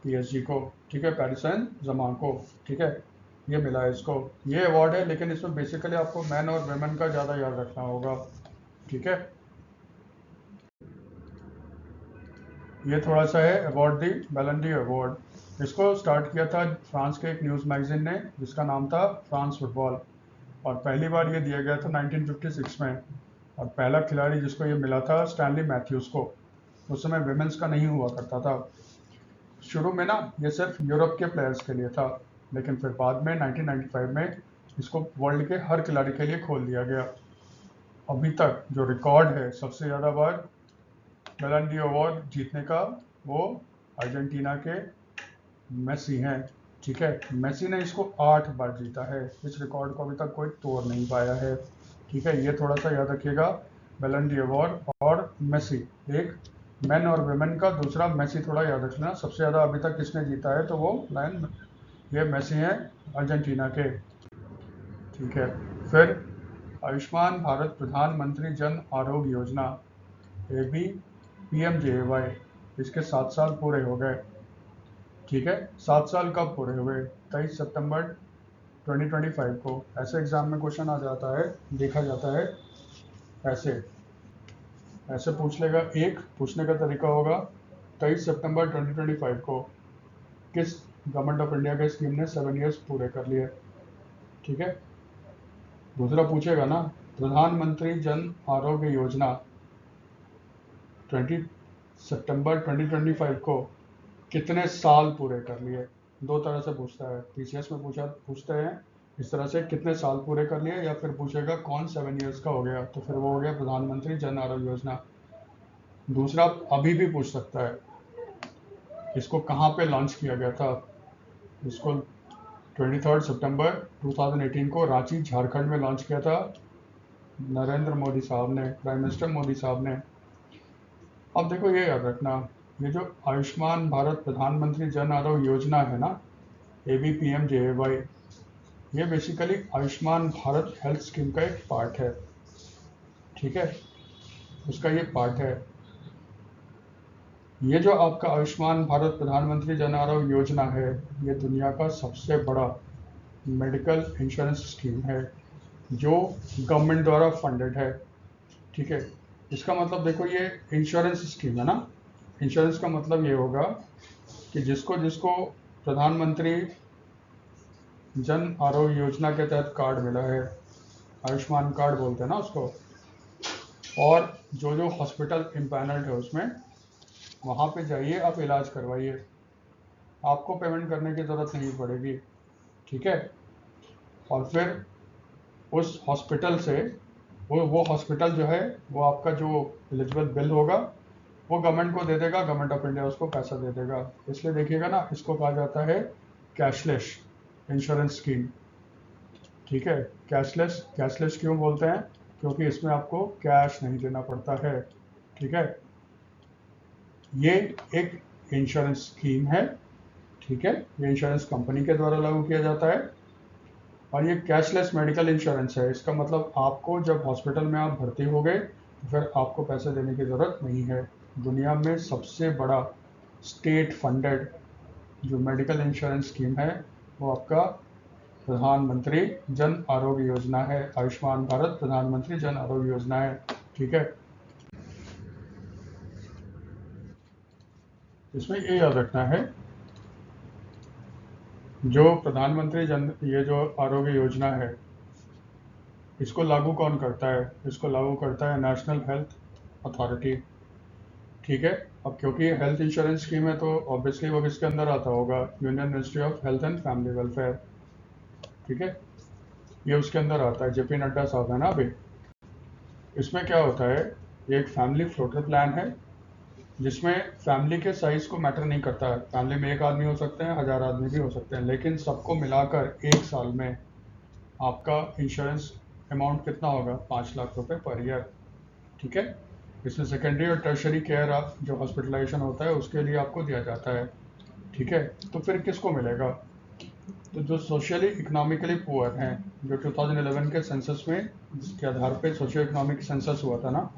PSG को, ठीक है, पेरिस सैन जर्मेन को, ठीक है, ये मिला है इसको। ये अवार्ड है लेकिन इसमें बेसिकली आपको मैन और वेमेन का ज़्यादा याद रखना होगा, ठीक है। ये थोड़ा सा है अवार्ड दी बैलन डी अवार्ड। इसको स्टार्ट किया था फ्रांस के एक न्यूज़ मैगजीन ने जिसका नाम था फ्रांस फुटबॉल, और पहली बार ये दिया गया था 1956 में। और पहला खिलाड़ी जिसको ये मिला था स्टैनली मैथ्यूज़ को। उस समय विमेंस का नहीं हुआ करता था। शुरू में ना ये सिर्फ यूरोप के प्लेयर्स के लिए था, लेकिन फिर बाद में 1995 में इसको वर्ल्ड के हर खिलाड़ी के लिए खोल दिया गया। अभी तक जो रिकॉर्ड है सबसे ज़्यादा बार बैलन डी अवार्ड जीतने का वो अर्जेंटीना के मेसी हैं, ठीक है। मेसी ने इसको 8 बार जीता है। इस रिकॉर्ड को अभी तक कोई तोड़ नहीं पाया है, ठीक है। ये थोड़ा सा याद रखिएगा, बैलन डी अवार्ड और मेसी, एक मेन और वेमेन का, दूसरा मेसी थोड़ा याद रखना। सबसे ज़्यादा अभी तक किसने जीता है तो वो लायन ये मेसी हैं अर्जेंटीना के, ठीक है। फिर आयुष्मान भारत प्रधानमंत्री जन आरोग्य योजना, ये भी PMJAY, इसके 7 साल पूरे हो गए, ठीक है। 7 साल कब पूरे हुए? 23 सितंबर 2025 को। ऐसे एग्जाम में क्वेश्चन आ जाता है, देखा जाता है ऐसे ऐसे पूछ लेगा। एक पूछने का तरीका होगा 23 सितंबर 2025 को किस गवर्नमेंट ऑफ इंडिया के स्कीम ने 7 इयर्स पूरे कर लिए, ठीक है। दूसरा पूछेगा ना प्रधानमंत्री जन आरोग्य योजना 20 सितंबर 2025 को कितने साल पूरे कर लिए। दो तरह से पूछता है, पीसीएस में पूछते हैं इस तरह से कितने साल पूरे कर लिए, या फिर पूछेगा कौन 7 इयर्स का हो गया, तो फिर वो हो गया प्रधानमंत्री जन आरोग्य योजना। दूसरा अभी भी पूछ सकता है इसको कहाँ पे लॉन्च किया गया था। इसको 23 सितंबर 2018 को रांची झारखंड में लॉन्च किया था नरेंद्र मोदी साहब ने, प्राइम मिनिस्टर मोदी साहब ने। अब देखो ये याद रखना, ये जो आयुष्मान भारत प्रधानमंत्री जन आरोग्य योजना है ना, ABPMJAY, ये basically Ayushman Bharat health scheme का एक पार्ट है, ठीक है, उसका ये पार्ट है। ये जो आपका आयुष्मान भारत प्रधानमंत्री जन आरोग्य योजना है, ये दुनिया का सबसे बड़ा मेडिकल इंश्योरेंस स्कीम है जो गवर्नमेंट द्वारा फंडेड है, ठीक है। इसका मतलब देखो, ये इंश्योरेंस स्कीम है ना, इंश्योरेंस का मतलब ये होगा कि जिसको जिसको प्रधानमंत्री जन आरोग्य योजना के तहत कार्ड मिला है, आयुष्मान कार्ड बोलते हैं ना उसको, और जो जो हॉस्पिटल इम्पैनल्ड है उसमें, वहाँ पे जाइए, आप इलाज करवाइए, आपको पेमेंट करने की ज़रूरत नहीं पड़ेगी, ठीक है। और फिर उस हॉस्पिटल से वो हॉस्पिटल जो है, वो आपका जो एलिजिबल बिल होगा वो गवर्नमेंट को दे देगा, गवर्नमेंट ऑफ इंडिया उसको पैसा दे देगा। इसलिए देखिएगा ना, इसको कहा जाता है कैशलेस इंश्योरेंस स्कीम, ठीक है। कैशलेस कैशलेस क्यों बोलते हैं? क्योंकि इसमें आपको कैश नहीं देना पड़ता है, ठीक है। ये एक इंश्योरेंस स्कीम है, ठीक है, ये इंश्योरेंस कंपनी के द्वारा लागू किया जाता है, और ये कैशलेस मेडिकल इंश्योरेंस है। इसका मतलब आपको जब हॉस्पिटल में आप भर्ती हो गए तो फिर आपको पैसे देने की ज़रूरत नहीं है। दुनिया में सबसे बड़ा स्टेट फंडेड जो मेडिकल इंश्योरेंस स्कीम है वो आपका प्रधानमंत्री जन आरोग्य योजना है, आयुष्मान भारत प्रधानमंत्री जन आरोग्य योजना है, ठीक है। इसमें ये याद रखना है, जो प्रधानमंत्री जन ये जो आरोग्य योजना है, इसको लागू कौन करता है? इसको लागू करता है नेशनल हेल्थ अथॉरिटी, ठीक है। अब क्योंकि हेल्थ इंश्योरेंस स्कीम है तो ऑब्वियसली वो किसके अंदर आता होगा? Union ministry of health and family welfare, ठीक है, ये उसके अंदर आता है। JP नड्डा साहब है ना अभी। इसमें क्या होता है, ये एक फैमिली फ्लोटर प्लान है जिसमें फैमिली के साइज को मैटर नहीं करता है, फैमिली में एक आदमी हो सकते हैं, 1000 आदमी भी हो सकते हैं, लेकिन सबको मिलाकर एक साल में आपका इंश्योरेंस अमाउंट कितना होगा? 5 लाख रुपए पर ईयर, ठीक है। इसमें सेकेंडरी और टर्शरी केयर आप जो हॉस्पिटलाइजेशन होता है उसके लिए आपको दिया जाता है, ठीक है। तो फिर किसको मिलेगा? तो जो सोशली इकोनॉमिकली पुअर हैं, जो 2011 के सेंसस में जिसके आधार पे सोशियो इकोनॉमिक सेंसस हुआ था ना,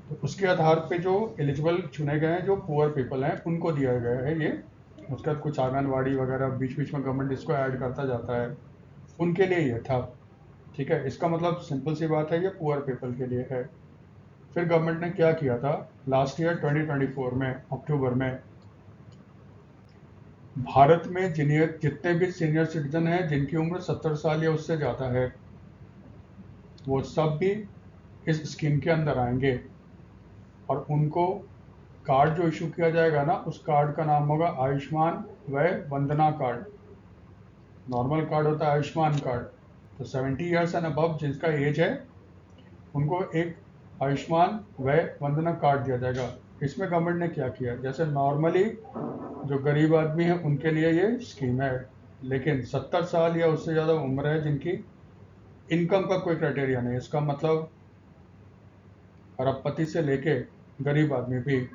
तो उसके आधार पे जो एलिजिबल चुने गए हैं, जो पुअर पीपल हैं, उनको दिया गया है ये। उसके बाद कुछ आंगनवाड़ी वगैरह बीच बीच में गवर्नमेंट इसको ऐड करता जाता है, उनके लिए ये था, ठीक है। इसका मतलब सिंपल सी बात है, ये पुअर पीपल के लिए है। फिर गवर्नमेंट ने क्या किया था, लास्ट ईयर 2024 में अक्टूबर में, भारत में जितने भी सीनियर सिटीजन हैं जिनकी उम्र 70 साल या उससे ज़्यादा है, वो सब भी इस स्कीम के अंदर आएंगे, और उनको कार्ड जो इशू किया जाएगा ना, उस कार्ड का नाम होगा आयुष्मान वय वंदना कार्ड। नॉर्मल कार्ड होता है आयुष्मान कार्ड, तो 70 ईयर्स एंड अबव जिसका एज है उनको एक आयुष्मान वय वंदना कार्ड दिया जाएगा। इसमें गवर्नमेंट ने क्या किया, जैसे नॉर्मली जो गरीब आदमी है उनके लिए ये स्कीम है, लेकिन 70 साल या उससे ज़्यादा उम्र है जिनकी इनकम का कोई क्राइटेरिया नहीं, इसका मतलब अरबपति से लेके गरीब आदमी भी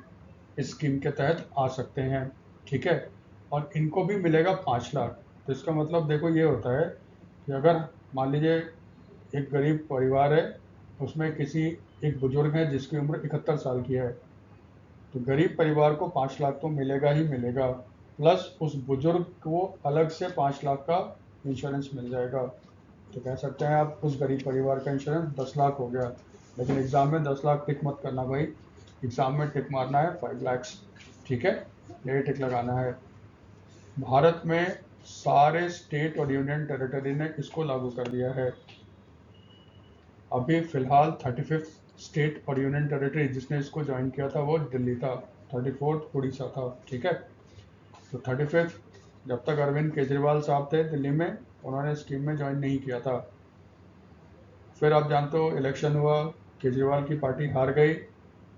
इस स्कीम के तहत आ सकते हैं, ठीक है। और इनको भी मिलेगा 5 लाख। तो इसका मतलब देखो ये होता है कि अगर मान लीजिए एक गरीब परिवार है, उसमें किसी एक बुजुर्ग है जिसकी उम्र 71 साल की है, तो गरीब परिवार को 5 लाख तो मिलेगा ही मिलेगा, प्लस उस बुजुर्ग को अलग से 5 लाख का इंश्योरेंस मिल जाएगा। तो कह सकते हैं आप उस गरीब परिवार का इंश्योरेंस 10 लाख हो गया। लेकिन एग्जाम में 10 लाख टिक मत करना भाई, एग्जाम में टिक मारना है 5 lakhs, ठीक है, यही टिक लगाना है। भारत में सारे स्टेट और यूनियन टेरिटरी ने इसको लागू कर दिया है। अभी फिलहाल 35th स्टेट और यूनियन टेरिटरी जिसने इसको ज्वाइन किया था वो दिल्ली था, 34th उड़ीसा था, ठीक है। तो 35th, जब तक अरविंद केजरीवाल साहब थे दिल्ली में, उन्होंने स्कीम में ज्वाइन नहीं किया था। फिर आप जानते हो इलेक्शन हुआ, केजरीवाल की पार्टी हार गई,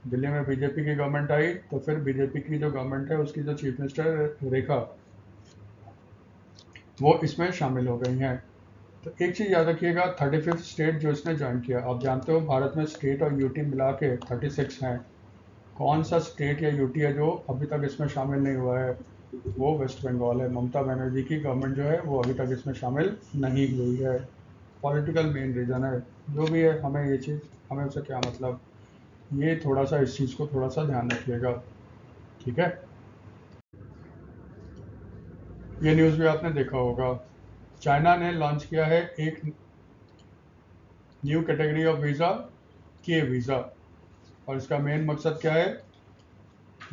दिल्ली में बीजेपी की गवर्नमेंट आई, तो फिर बीजेपी की जो गवर्नमेंट है उसकी जो चीफ मिनिस्टर रेखा, वो इसमें शामिल हो गई हैं। तो एक चीज़ याद रखिएगा, 35th स्टेट जो इसने ज्वाइन किया, आप जानते हो भारत में स्टेट और यूटी मिला के 36 हैं, कौन सा स्टेट या यूटी है जो अभी तक इसमें शामिल नहीं हुआ है? वो वेस्ट बंगाल है। ममता बनर्जी की गवर्नमेंट जो है वो अभी तक इसमें शामिल नहीं हुई है। पॉलिटिकल मेन रीज़न है। जो भी है, हमें ये चीज़, हमें उससे क्या मतलब, ये थोड़ा सा इस चीज़ को थोड़ा सा ध्यान रखिएगा, ठीक है। ये न्यूज़ भी आपने देखा होगा, चाइना ने लॉन्च किया है एक न्यू कैटेगरी ऑफ वीज़ा, के वीज़ा, और इसका मेन मकसद क्या है?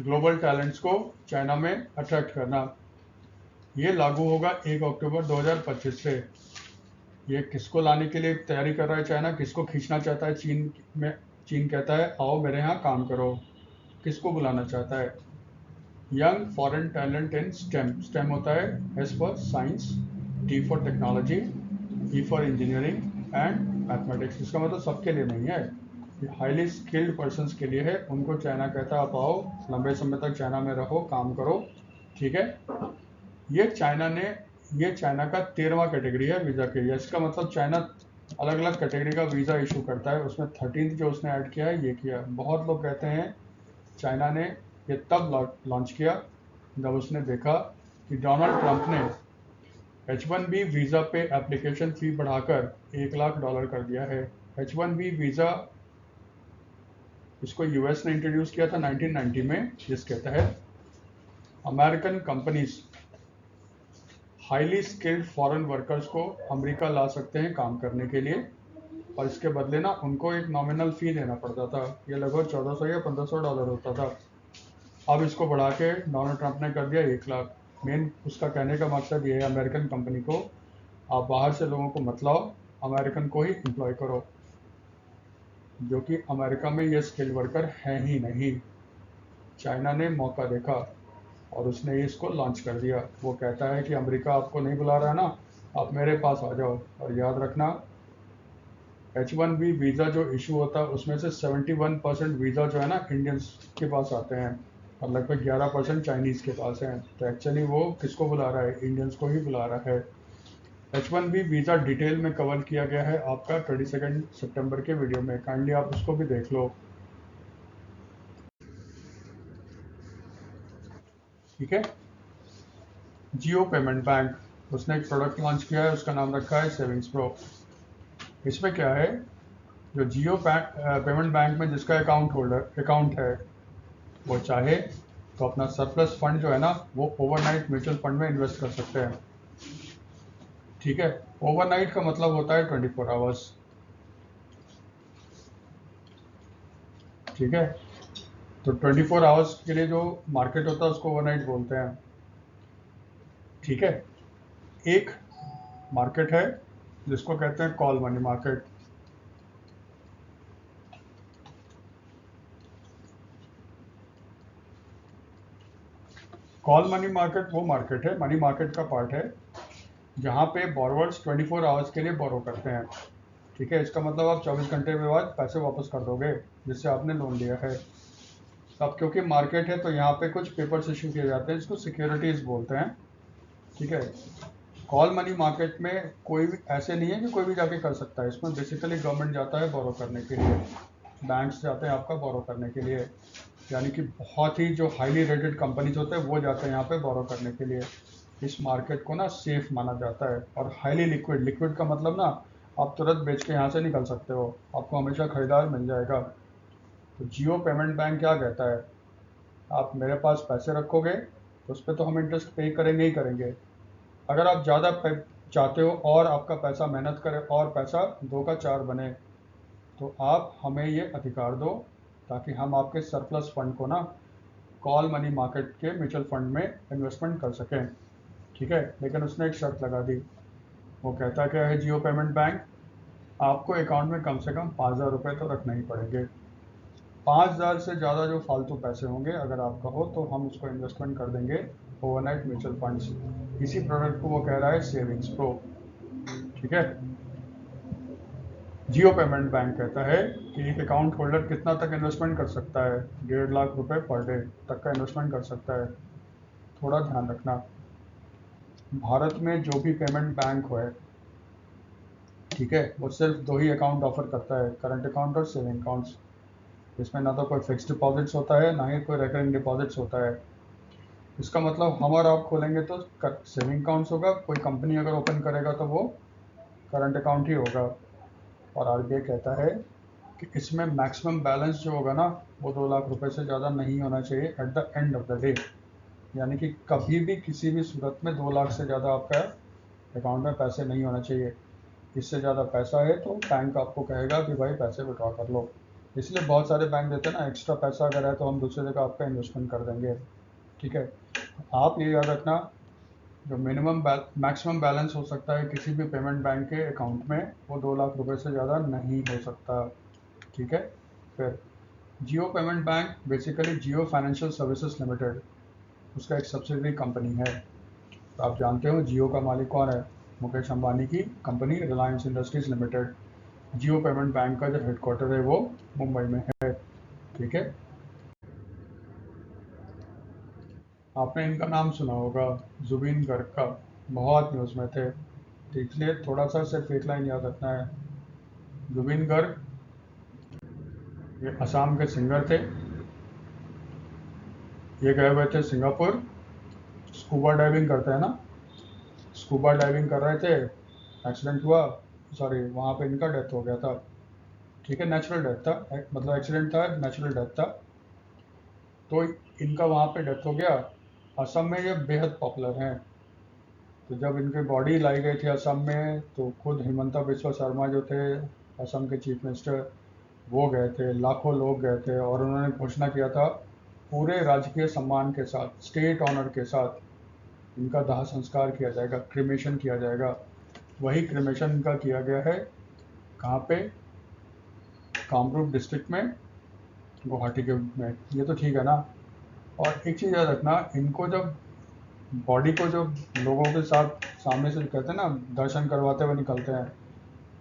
ग्लोबल टैलेंट्स को चाइना में अट्रैक्ट करना। ये लागू होगा 1 अक्टूबर 2025 से। ये किसको लाने के लिए तैयारी कर रहा है चाइना? किसको खींचना चाहता है चीन में? चीन कहता है आओ मेरे यहाँ काम करो। किसको बुलाना चाहता है? Young foreign talent in stem. Stem होता है S for science, T for technology, E for engineering and mathematics. इसका मतलब सबके लिए नहीं है, ये हाईली स्किल्ड पर्सनस के लिए है। उनको चाइना कहता है आप आओ, लंबे समय तक चाइना में रहो, काम करो, ठीक है। ये चाइना का 13वां कैटेगरी है वीज़ा के लिए। इसका मतलब चाइना अलग अलग कैटेगरी का वीज़ा इशू करता है, उसमें 13th जो उसने ऐड किया है ये किया। बहुत लोग कहते हैं चाइना ने ये तब लॉन्च किया जब उसने देखा कि डोनाल्ड ट्रंप ने H1B वीज़ा पे एप्लीकेशन फ़ी बढ़ाकर $1 लाख कर दिया है। H1B वीज़ा इसको यूएस ने इंट्रोड्यूस किया था 1990 में, जिसके तहत American companies highly skilled foreign workers को अमेरिका ला सकते हैं काम करने के लिए, और इसके बदले ना उनको एक नॉमिनल फ़ी देना पड़ता था। ये लगभग 1400 या $1500 होता था। अब इसको बढ़ा के डोनाल्ड ट्रंप ने कर दिया 1 लाख। मेन उसका कहने का मकसद ये है अमेरिकन कंपनी को, आप बाहर से लोगों को मत लाओ, अमेरिकन को ही एम्प्लॉय करो, जो कि अमेरिका में ये स्किल्ड वर्कर हैं ही नहीं। चाइना ने मौका देखा और उसने इसको लॉन्च कर दिया। वो कहता है कि अमेरिका आपको नहीं बुला रहा है ना, आप मेरे पास आ जाओ। और याद रखना, H1B वीज़ा जो इशू होता है उसमें से 71% वीज़ा जो है ना इंडियंस के पास आते हैं, और लगभग 11% चाइनीज़ के पास हैं। तो एक्चुअली वो किसको बुला रहा है? इंडियंस को ही बुला रहा है। H1B वीज़ा डिटेल में कवर किया गया है आपका 22 सितंबर के वीडियो में, काइंडली आप उसको भी देख लो, ठीक है। जियो पेमेंट बैंक, उसने एक प्रोडक्ट लॉन्च किया है, उसका नाम रखा है सेविंग्स प्रो। इसमें क्या है, जो जियो पेमेंट बैंक में जिसका अकाउंट है, वो चाहे तो अपना सरप्लस फंड जो है ना वो ओवरनाइट म्यूचुअल फंड में इन्वेस्ट कर सकते हैं, ठीक है। ओवरनाइट का मतलब होता है 24 आवर्स, ठीक है। तो 24 आवर्स के लिए जो मार्केट होता है उसको ओवरनाइट बोलते हैं, ठीक है। एक मार्केट है जिसको कहते हैं call money market. Call money market वो मार्केट है, मनी मार्केट का पार्ट है, जहाँ पे बोरोवर्स 24 आवर्स के लिए बोरो करते हैं, ठीक है। इसका मतलब आप 24 घंटे के बाद पैसे वापस कर दोगे जिससे आपने लोन लिया है। अब क्योंकि मार्केट है तो यहाँ पे कुछ पेपर्स इशू किए जाते हैं जिसको सिक्योरिटीज़ बोलते हैं, ठीक है। कॉल मनी मार्केट में कोई भी ऐसे नहीं है कि कोई भी जाके कर सकता है। इसमें बेसिकली गवर्नमेंट जाता है बोरो करने के लिए, बैंक्स जाते हैं आपका बोरो करने के लिए, यानी कि बहुत ही जो हाईली रेटेड कंपनीज होते हैं वो जाते हैं यहाँ पे बोरो करने के लिए। इस मार्केट को ना सेफ माना जाता है और हाईली लिक्विड। लिक्विड का मतलब ना आप तुरंत बेच के यहाँ से निकल सकते हो, आपको हमेशा खरीदार मिल जाएगा। तो जियो पेमेंट बैंक क्या कहता है, आप मेरे पास पैसे रखोगे तो उस पर तो हम इंटरेस्ट पे करेंगे ही करेंगे। अगर आप ज़्यादा चाहते हो और आपका पैसा मेहनत करे और पैसा 2 का 4 बने, तो आप हमें ये अधिकार दो ताकि हम आपके सरप्लस फंड को ना कॉल मनी मार्केट के म्यूचुअल फंड में इन्वेस्टमेंट कर सकें, ठीक है। लेकिन उसने एक शर्त लगा दी। वो कहता क्या है जियो पेमेंट बैंक, आपको अकाउंट में कम से कम 5,000 रुपये तो रखने ही पड़ेंगे। 5,000 से ज़्यादा जो फालतू पैसे होंगे अगर आपका हो तो हम उसको इन्वेस्टमेंट कर देंगे ओवरनाइट म्यूचुअल फंड्स। इसी प्रोडक्ट को वो कह रहा है सेविंग्स प्रो, ठीक है। जियो पेमेंट बैंक कहता है कि एक अकाउंट होल्डर कितना तक इन्वेस्टमेंट कर सकता है? 1.5 लाख रुपए पर डे तक का इन्वेस्टमेंट कर सकता है। थोड़ा ध्यान रखना, भारत में जो भी पेमेंट बैंक है, ठीक है, वो सिर्फ 2 ही अकाउंट ऑफर करता है, करंट अकाउंट और सेविंग अकाउंट्स। इसमें ना तो कोई फिक्स डिपॉजिट्स होता है, ना ही कोई रिकरिंग डिपॉजिट्स होता है। इसका मतलब हम और आप खोलेंगे तो सेविंग अकाउंट्स होगा, कोई कंपनी अगर ओपन करेगा तो वो करंट अकाउंट ही होगा। और आरबीआई कहता है कि इसमें मैक्सिमम बैलेंस जो होगा ना, वो 2 लाख रुपए से ज़्यादा नहीं होना चाहिए at the end of the day. यानी कि कभी भी किसी भी सूरत में 2 लाख से ज़्यादा आपका अकाउंट में पैसे नहीं होना चाहिए। इससे ज़्यादा पैसा है तो बैंक आपको कहेगा कि भाई पैसे विड्रॉ कर लो। इसलिए बहुत सारे बैंक देते हैं ना, एक्स्ट्रा पैसा अगर है तो हम दूसरी जगह आपका इन्वेस्टमेंट कर देंगे। ठीक है, आप ये याद रखना, जो मैक्सिमम बैलेंस हो सकता है किसी भी पेमेंट बैंक के अकाउंट में, वो 2 लाख रुपए से ज़्यादा नहीं हो सकता। ठीक है। फिर जियो पेमेंट बैंक बेसिकली जियो फाइनेंशियल सर्विसेज लिमिटेड, उसका एक सब्सिडरी कंपनी है। तो आप जानते हो जियो का मालिक कौन है? मुकेश अंबानी की कंपनी रिलायंस इंडस्ट्रीज लिमिटेड। जियो पेमेंट बैंक का जो हेडक्वार्टर है वो मुंबई में है। ठीक है। आपने इनका नाम सुना होगा, जुबिन गर्ग का, बहुत न्यूज़ में थे। तो इसलिए थोड़ा सा सिर्फ एक लाइन याद रखना है। जुबिन गर्ग ये असम के सिंगर थे। ये गए हुए थे सिंगापुर, स्कूबा डाइविंग करते हैं ना, स्कूबा डाइविंग कर रहे थे, एक्सीडेंट हुआ, सॉरी वहाँ पे इनका डेथ हो गया था। ठीक है, नेचुरल डेथ था, मतलब एक्सीडेंट था, नेचुरल डेथ था। तो इनका वहाँ पे डेथ हो गया। असम में ये बेहद पॉपुलर हैं। तो जब इनकी बॉडी लाई गई थी असम में, तो खुद हिमंता बिस्वा शर्मा जो थे असम के चीफ मिनिस्टर, वो गए थे, लाखों लोग गए थे, और उन्होंने घोषणा किया था पूरे राजकीय सम्मान के साथ, स्टेट ऑनर के साथ इनका दाह संस्कार किया जाएगा, क्रिमेशन किया जाएगा। वही क्रिमेशन इनका किया गया है। कहाँ पे? कामरूप डिस्ट्रिक्ट में, गुवाहाटी के में। ये तो ठीक है ना। और एक चीज़ याद रखना, इनको जब बॉडी को जो लोगों के साथ सामने से कहते हैं ना, दर्शन करवाते हुए निकलते हैं,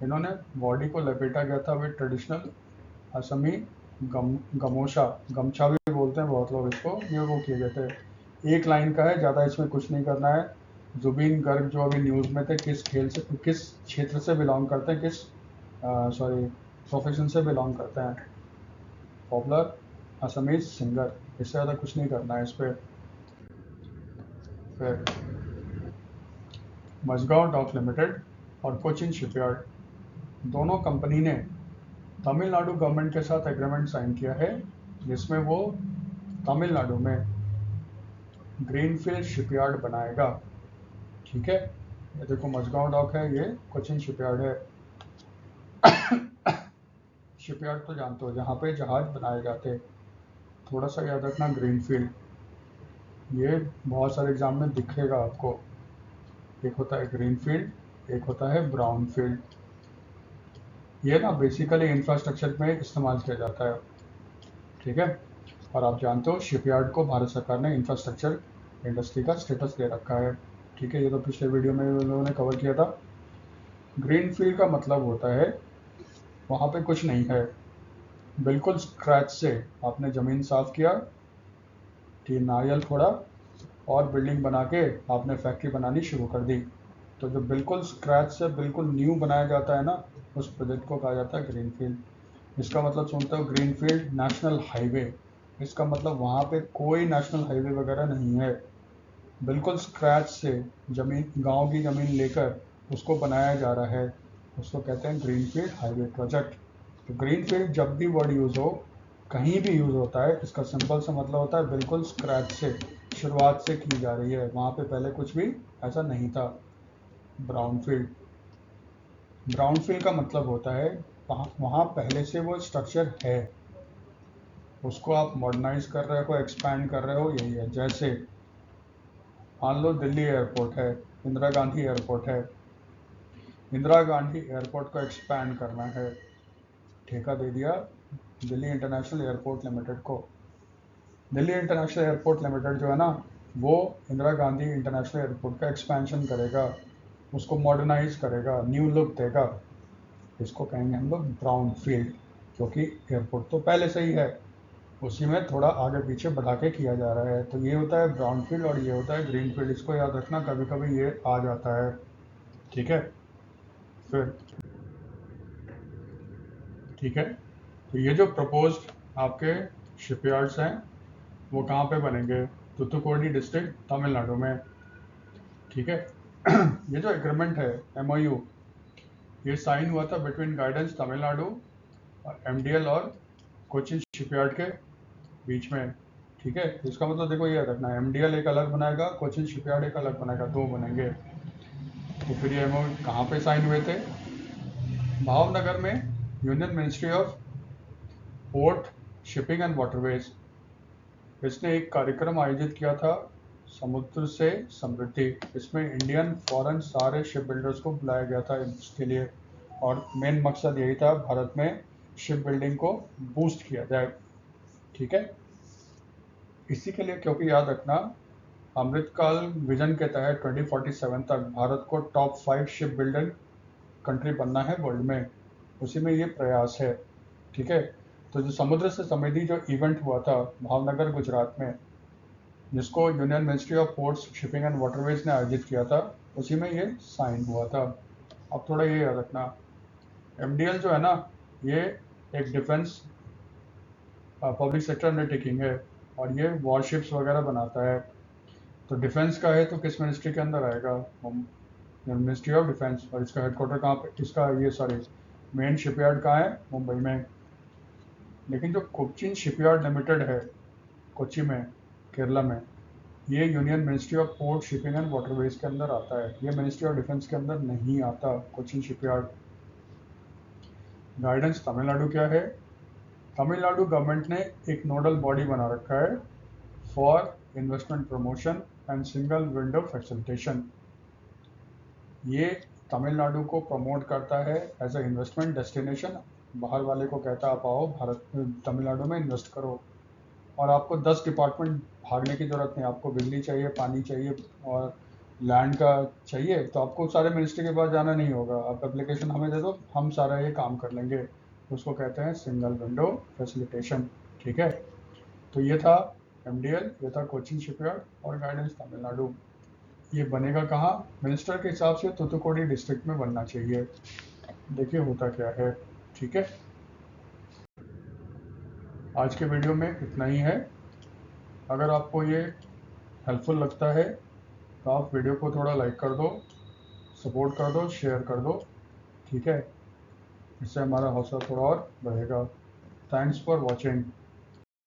इन्होंने बॉडी को लपेटा गया था विद ट्रेडिशनल असमी गमोशा, गमछा भी बोलते हैं बहुत लोग इसको, ये वो किए गए थे। एक लाइन का है, ज़्यादा इसमें कुछ नहीं करना है। जुबिन गर्ग जो अभी न्यूज़ में थे, किस खेल से, किस क्षेत्र से बिलोंग करते हैं, किस सॉरी प्रोफेशन से बिलोंग करते हैं? Popular Assamese singer. इससे ज़्यादा कुछ नहीं करना है इस पर। फिर मझगांव डॉक लिमिटेड और कोचिन शिपयार्ड, दोनों कंपनी ने तमिलनाडु गवर्नमेंट के साथ एग्रीमेंट साइन किया है, जिसमें वो तमिलनाडु में ग्रीनफील्ड शिपयार्ड बनाएगा। ठीक है, ये देखो मझगांव डॉक है, ये कोचिन शिपयार्ड है। शिपयार्ड तो जानते हो, जहाँ पे जहाज बनाए जाते। थोड़ा सा याद रखना, ग्रीनफील्ड, ये बहुत सारे एग्जाम में दिखेगा आपको। एक होता है ग्रीनफील्ड, एक होता है ब्राउन फील्ड। ये ना बेसिकली इंफ्रास्ट्रक्चर में इस्तेमाल किया जाता है। ठीक है। और आप जानते हो शिपयार्ड को भारत सरकार ने इंफ्रास्ट्रक्चर इंडस्ट्री का स्टेटस दे रखा है। ठीक है, ये तो पिछले वीडियो में उन लोगों ने कवर किया था। ग्रीन फील्ड का मतलब होता है वहाँ पे कुछ नहीं है, बिल्कुल स्क्रैच से आपने ज़मीन साफ किया, नारियल फोड़ा, और बिल्डिंग बना के आपने फैक्ट्री बनानी शुरू कर दी। तो जो बिल्कुल स्क्रैच से बिल्कुल न्यू बनाया जाता है ना, उस प्रोजेक्ट को कहा जाता है ग्रीन फील्ड। इसका मतलब सुनते हो, ग्रीन फील्ड नेशनल हाईवे, इसका मतलब वहाँ पे कोई नेशनल हाईवे वगैरह नहीं है। बिल्कुल स्क्रैच से ज़मीन, गांव की ज़मीन लेकर उसको बनाया जा रहा है, उसको कहते हैं ग्रीन फील्ड हाईवे प्रोजेक्ट। तो ग्रीन फील्ड जब भी वर्ड यूज़ हो, कहीं भी यूज़ होता है, इसका सिंपल सा मतलब होता है बिल्कुल स्क्रैच से, शुरुआत से की जा रही है, वहाँ पे पहले कुछ भी ऐसा नहीं था। ब्राउन फील्ड, ब्राउन फील्ड का मतलब होता है वहाँ पहले से वो स्ट्रक्चर है, उसको आप मॉडर्नाइज कर रहे हो, एक्सपैंड कर रहे हो, यही है। जैसे मान लो दिल्ली एयरपोर्ट है, इंदिरा गांधी एयरपोर्ट है, इंदिरा गांधी एयरपोर्ट को एक्सपैंड करना है, ठेका दे दिया दिल्ली इंटरनेशनल एयरपोर्ट लिमिटेड को। दिल्ली इंटरनेशनल एयरपोर्ट लिमिटेड जो है ना, वो इंदिरा गांधी इंटरनेशनल एयरपोर्ट का एक्सपेंशन करेगा, उसको मॉडर्नाइज करेगा, न्यू लुक देगा। इसको कहेंगे हम लोग ब्राउन फील्ड, क्योंकि एयरपोर्ट तो पहले से ही है, उसी में थोड़ा आगे पीछे बढ़ा के किया जा रहा है। तो ये होता है ब्राउन फील्ड और ये होता है ग्रीन फील्ड। इसको याद रखना, कभी कभी ये आ जाता है। ठीक है। फिर ठीक है, तो ये जो प्रपोज्ड आपके शिपयार्ड्स हैं वो कहाँ पे बनेंगे? तूतुकुड़ी डिस्ट्रिक्ट तमिलनाडु में। ठीक है। ये जो एग्रीमेंट है MOU, ये साइन हुआ था बिटवीन गाइडेंस तमिलनाडु और MDL और कोचिन शिपयार्ड के बीच में। ठीक है, इसका मतलब देखो ये रखना है, MDL एक अलग बनाएगा, कोचिन शिपयार्ड एक अलग बनाएगा, दो बनेंगे। तो फिर ये MOU कहाँ पे साइन हुए थे? भावनगर में union ministry of port, shipping and waterways, इसने एक कार्यक्रम आयोजित किया था, समुद्र से समृद्धि। इसमें इंडियन फॉरेन सारे शिप बिल्डर्स को बुलाया गया था इसके लिए, और मेन मकसद यही था भारत में शिप बिल्डिंग को बूस्ट किया जाए। ठीक है, इसी के लिए, क्योंकि याद रखना, अमृतकाल विजन के तहत 2047 तक भारत को टॉप 5 शिप बिल्डर कंट्री बनना है वर्ल्ड में, उसी में ये प्रयास है। ठीक है, तो जो समुद्र से समृद्धि जो इवेंट हुआ था भावनगर गुजरात में, जिसको union ministry of ports, shipping and waterways ने आयोजित किया था, उसी में ये साइन हुआ था। अब थोड़ा ये याद रखना, MDL जो है ना, ये एक डिफेंस पब्लिक सेक्टर अंडरटेकिंग है, और ये वॉरशिप्स वगैरह बनाता है। तो डिफेंस का है तो किस मिनिस्ट्री के अंदर आएगा? Ministry of defence. और इसका हेडक्वार्टर कहाँ पे, इसका ये सॉरी मेन शिपयार्ड कहाँ है? मुंबई में। लेकिन जो कोचिन शिपयार्ड लिमिटेड है कोच्चि में, केरला में, ये union ministry of port, shipping and waterways के अंदर आता है। ये मिनिस्ट्री ऑफ डिफेंस के अंदर नहीं आता कोचिन शिपयार्ड। गाइडेंस तमिलनाडु क्या है? तमिलनाडु गवर्नमेंट ने एक नोडल बॉडी बना रखा है for investment promotion and single window facilitation. ये तमिलनाडु को प्रमोट करता है एज अ इन्वेस्टमेंट डेस्टिनेशन। बाहर वाले को कहता है आप आओ भारत, तमिलनाडु में इन्वेस्ट करो। और आपको 10 डिपार्टमेंट भागने की ज़रूरत नहीं। आपको बिजली चाहिए, पानी चाहिए और लैंड का चाहिए, तो आपको सारे मिनिस्ट्री के पास जाना नहीं होगा। आप एप्लीकेशन हमें दे दो, हम सारा ये काम कर लेंगे। उसको कहते हैं सिंगल विंडो फैसिलिटेशन। ठीक है, तो ये था MDL, ये था कोचिन शिपयार्ड और गाइडेंस तमिलनाडु। ये बनेगा कहाँ? मिनिस्टर के हिसाब से तूतुकुड़ी डिस्ट्रिक्ट में बनना चाहिए। देखिए होता क्या है। ठीक है, आज के वीडियो में इतना ही है। अगर आपको ये हेल्पफुल लगता है तो आप वीडियो को थोड़ा लाइक कर दो, सपोर्ट कर दो, शेयर कर दो। ठीक है, इससे हमारा हौसला थोड़ा और बढ़ेगा। Thanks for watching.